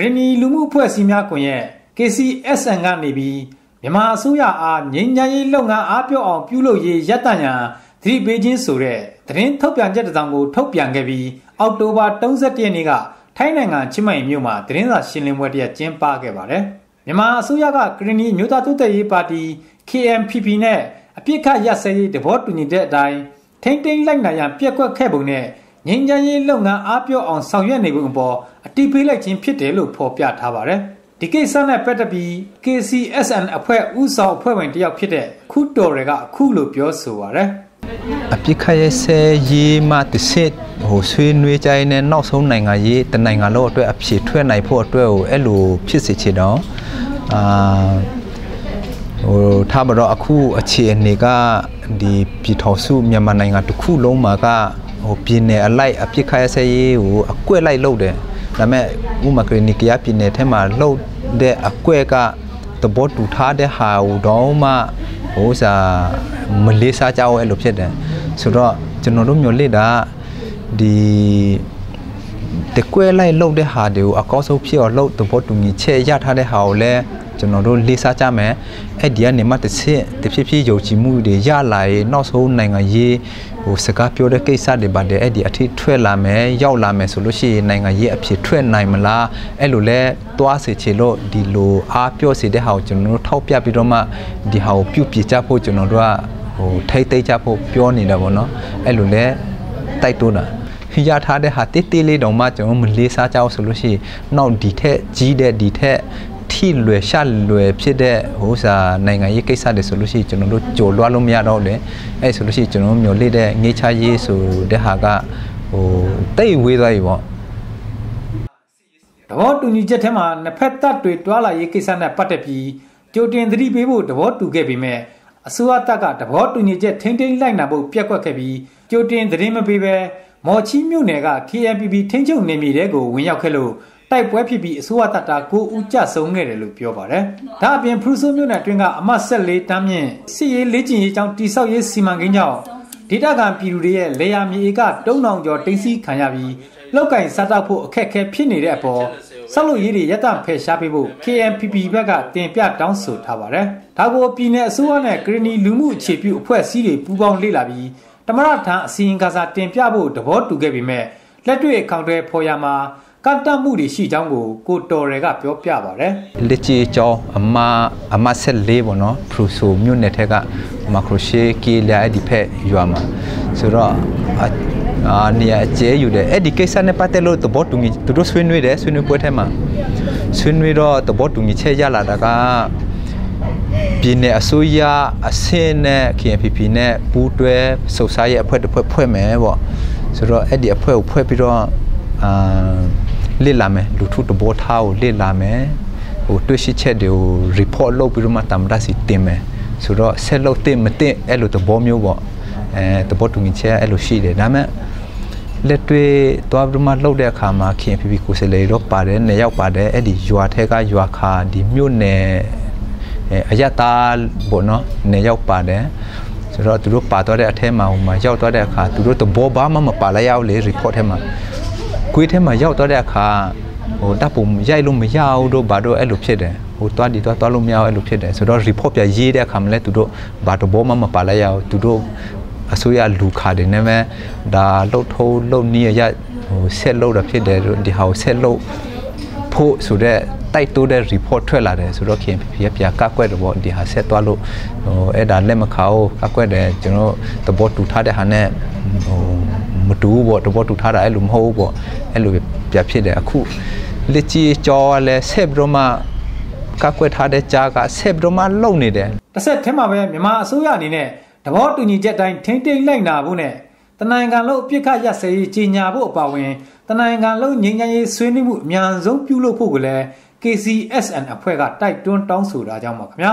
Granny Lumu Puesimia Coye, KCSN ကနေပြီးမြန်မာအစိုးရအားငြိမ်းချမ်းရေးလုပ်ငန်းအားပြောင်းအောင်ပြုလုပ်ရေးရပ်တန့်ရန်သတိပေးခြင်းဆိုတဲ့သတင်းထုတ်ပြန်ချက်တစ်စောင်ကိုထုတ်ပြန်ခဲ့ပြီးအောက်တိုဘာ31ရက်နေ့ကထိုင်းနိုင်ငံချင်းမိုင်မြို့မှာသတင်းစာရှင်းလင်းပွဲတစ်ရပ်ကျင်းပခဲ့ပါတယ်။မြန်မာအစိုးရကကရင်နီမျိုးသားတိုးတက်ရေးပါတီ KNPP နဲ့အပြစ်ခတ်ရပ်စဲရေးသဘောတူညီတဲ့အတိုင်းထိန်းသိမ်းလိုက်နိုင်ရန်ပြက်ကွက်ခဲ့ပုံနဲ့ငြိမ်းချမ်းရေးလုပ်ငန်းအားပြောင်းအောင်ဆောင်ရွက်နေပုံအပေါ်အတိပေးလိုက်ခြင်းဖြစ်တယ်လို့ဖော်ပြထားပါတယ်။ဒီကိစ္စနဲ့ပတ်သက်ပြီး KCSN အဖွဲ့ဦးဆောင်အဖွဲ့ဝင်တယောက်ဖြစ်တဲ့ခုတော်တွေကအခုလိုပြောဆိုပါရယ်အပြစ်ခရဲ့ဆဲရေးမှတစ်စစ်ဟိုဆွေးနွေးကြတဲ့နောက်ဆုံးနိုင်ငံရေးတနိုင်ငံလုံးအတွက်အဖြစ်ထွက်နိုင်ဖို့အတွက်ကိုအဲ့လိုဖြစ်စေချင်တော့ဟိုထားပါတော့အခုအခြေအနေကဒီပြည်ထောင်စုမြန်မာနိုင်ငံတစ်ခုလုံးမှာကဟိုပြည်နယ်အလိုက်အပြစ်ခရဲ့ဆဲရေးကိုအကွက်လိုက်လုပ်တယ်ဒါမဲ့ဥမာကရနီကရပြည်နယ်ထဲမှာလှုပ်တဲ့အကွက်ကတဘောတူထားတဲ့ဟာတော့မှဟိုစားမလေးစားကြအောင်အဲ့လိုဖြစ်တယ်ဆိုတော့ကျွန်တော်တို့မျိုးလေးတာဒီတကွဲလိုက်လှုပ်တဲ့ဟာတွေကိုအကောက်ဆုံးဖြစ်အောင်လှုပ်တဘောတူညီချက်ရထားတဲ့ဟာကိုလည်းကျွန်တော်တို့လေးစားကြမယ်အဲ့ဒီကနေမှတစ်ဖြစ်ဖြစ်ယုံကြည်မှုတွေရလာရင်နောက်ဆုံးနိုင်ငံရေးဟိုစကားပြောတဲ့ကိစ္စတွေပါတယ်အဲ့ဒီအထိထွက်လာမယ်ရောက်လာမယ်ဆိုလို့ရှိရင်နိုင်ငံရေးအဖြစ်ထွက်နိုင်မလားအဲ့လိုလဲတွားစေချေလို့ဒီလိုအားပြောစေတဲ့ဟာကိုကျွန်တော်တို့ထောက်ပြပြီးတော့မှဒီဟာကိုပြုတ်ပြကြဖို့ကျွန်တော်တို့ကဟိုထိတ်သိမ်းကြဖို့ပြောနေတာပေါ့နော်အဲ့လိုလဲတိုက်တွန်းတာရထားတဲ့ဟာတိတိလေးတောင်မှကျွန်တော်မလေးစားကြအောင်ဆိုလို့ရှိရင်နောက်ဒီထက်ကြီးတဲ့ဒီထက်ထိလွယ်ရှာလွယ်ဖြစ်တဲ့ဟိုစားနိုင်ငံရေးကိစ္စတွေဆိုလို့ရှိရင်ကျွန်တော်တို့ကြိုလွှားလို့မရတော့လေအဲ့ဆိုလို့ရှိရင်ကျွန်တော်မျိုးလေးတဲ့ငေးချရေးဆိုတဲ့ဟာကဟိုတိတ်ဝေးသွားပြီပေါ့သဘောတူညီချက်ထဲမှာနှစ်ဖက်တပ်တွေတွာလာရေးကိစ္စနဲ့ပတ်သက်ပြီးကြိုတင်သတိပေးဖို့သဘောတူခဲ့ပေမဲ့အစိုးရတပ်ကသဘောတူညီချက်ထိန်းသိမ်းလိုက်နိုင်ဖို့ပြက်ကွက်ခဲ့ပြီးကြိုတင်သတင်းမပေးဘဲမော်ချီမြို့နယ်က KNPP ထိန်းချုပ်နေမြေတဲကိုဝင်ရောက်ခဲ့လို့တိုက်ပွဲဖြစ်ပြီးအစိုးရတပ်သား9ဦးကြဆုံးခဲ့တယ်လို့ပြောပါတယ်။ဒါအပြင်ဖရူဆိုမြို့နယ်အတွင်းကအမှတ်14တန်းမြင့်စစ်ရေးလေ့ကျင့်ရေးကျောင်းတိစောက်ရေးစီမံကိန်းကြောင့်ဒေသခံပြည်သူတွေရဲ့လေယာမြေဧက3000ကျော်တင်စီခံရပြီးလောက်ကင်စားတောက်ဖို့အခက်အခဲဖြစ်နေတဲ့အပေါ်ဆောက်လုပ်ရေးတွေရပ်တန့်ဖယ်ရှားပေးဖို့ KNPP ဘက်ကတင်ပြတောင်းဆိုထားပါတယ်။ဒါကိုပြည်내အစိုးရနဲ့ကရင်နီလူမှုအခြေပြုအဖွဲ့အစည်းတွေပူးပေါင်းလေ့လာပြီးတမရထံအစီရင်ခံစာတင်ပြဖို့သဘောတူခဲ့ပေမဲ့လက်တွေ့အကောင့်တွေဖော်ရမှာကန့်တတ်မှုတွေရှိကြောင်းကိုတော်တွေကပြောပြပါတယ်လက်ချီကျောင်းအမဆက်လေးပေါ့နော်ဖရူဆိုမြို့နယ်ထက်ကမခရိုရှေကီလာအဒီဖက်ရွာမှာဆိုတော့နေရာကျဲอยู่တဲ့အဲ့ဒီကိစ္စနဲ့ပတ်သက်လို့သဘောတူညီသူတို့ဆွေးနွေးတယ်ဆွေးနွေးပွဲထဲမှာဆွေးနွေးတော့သဘောတူညီချက်ရလာတာကပြည်내အစိုးရအဆင့်နဲ့ KNPP နဲ့ပူးတွဲစုပ်စားရေးအဖွဲ့တစ်ဖွဲ့ဖွဲ့မယ်ပေါ့ဆိုတော့အဲ့ဒီအဖွဲ့ကိုဖွဲ့ပြီးတော့လေ့လာမယ်လူထုတဘောထားကိုလေ့လာမယ်ဟိုတွေ့ရှိချက်တွေကို report လုပ်ပြီးတော့မှတမရစီတင်မယ်ဆိုတော့ဆက်လုပ်တင်မတင်အဲ့လိုသဘောမျိုးပေါ့သဘောတူညီချက်အဲ့လိုရှိတယ်ဒါပေမဲ့လက်တွေ့သွားပြီးမှလှုပ်တဲ့အခါမှာ KNPP ကိုယ်စားလှယ်တော့ပါတယ်နေရောက်ပါတယ်အဲ့ဒီရွာထဲကရွာခါဒီမြို့နယ်အရတာပေါ့နော်နေရောက်ပါတယ်ဆိုတော့သူတို့ပါသွားတဲ့အထဲမှာဟိုမှာရောက်သွားတဲ့အခါသူတို့သဘောဘာမှမပါလိုက်ရဘူးလေ report ထဲမှာကွေးထဲမှာရောက်သွားတဲ့အခါဟိုတပ်ပုံရိုက်လို့မရဘူးတို့ဘာတို့အဲ့လိုဖြစ်တယ်ဟိုတွားဒီတွားလို့မရဘူးအဲ့လိုဖြစ်တယ်ဆိုတော့ report ပြရေးတဲ့အခါမှာလည်းသူတို့ဘာတော့ဘောမှမပါလိုက်ရဘူးသူတို့အစိုးရလူခါတယ်နဲ့ပဲဒါလှုပ်ထိုးလှုပ်နီးရဟိုဆက်လှုပ်တာဖြစ်တယ်ဒီဟာကိုဆက်လှုပ်ဖို့ဆိုတဲ့တိုက်တိုးတဲ့ report ထွက်လာတယ်ဆိုတော့ KNPP ပြကကွက်တော့ဒီဟာဆက်သွားလို့ဟိုအဲ့ဒါလက်မခါဘူးကကွက်တယ်ကျွန်တော်သဘောတူထားတဲ့ဟာနဲ့ဟိုမတူဘူးပေါ့သဘောတူထားတာအဲ့လိုမဟုတ်ဘူးပေါ့အဲ့လိုပြဖြစ်တယ်အခုလက်ကြီးကြောလဲဆက်ပြီးတော့မှကကွက်ထားတဲ့ကြားကဆက်ပြီးတော့မှလုံနေတယ်တစ်ဆက်ထဲမှာပဲမြန်မာအစိုးရအနေနဲ့သဘောတူညီချက်တိုင်းထိမ့်သိမ့်လိုက်နာဖို့နဲ့တနိုင်ငံလုံးအပြစ်ခတ်ရပ်စဲရေးကြီးညာဖို့အပါအဝင်တနိုင်ငံလုံးငြိမ်းချမ်းရေးဆွေးနွေးမှုအများဆုံးပြုလုပ်ဖို့ကိုလည်း KCSN အဖွဲ့ကတိုက်တွန်းတောင်းဆိုတာကြောင့်ပါခင်ဗျာ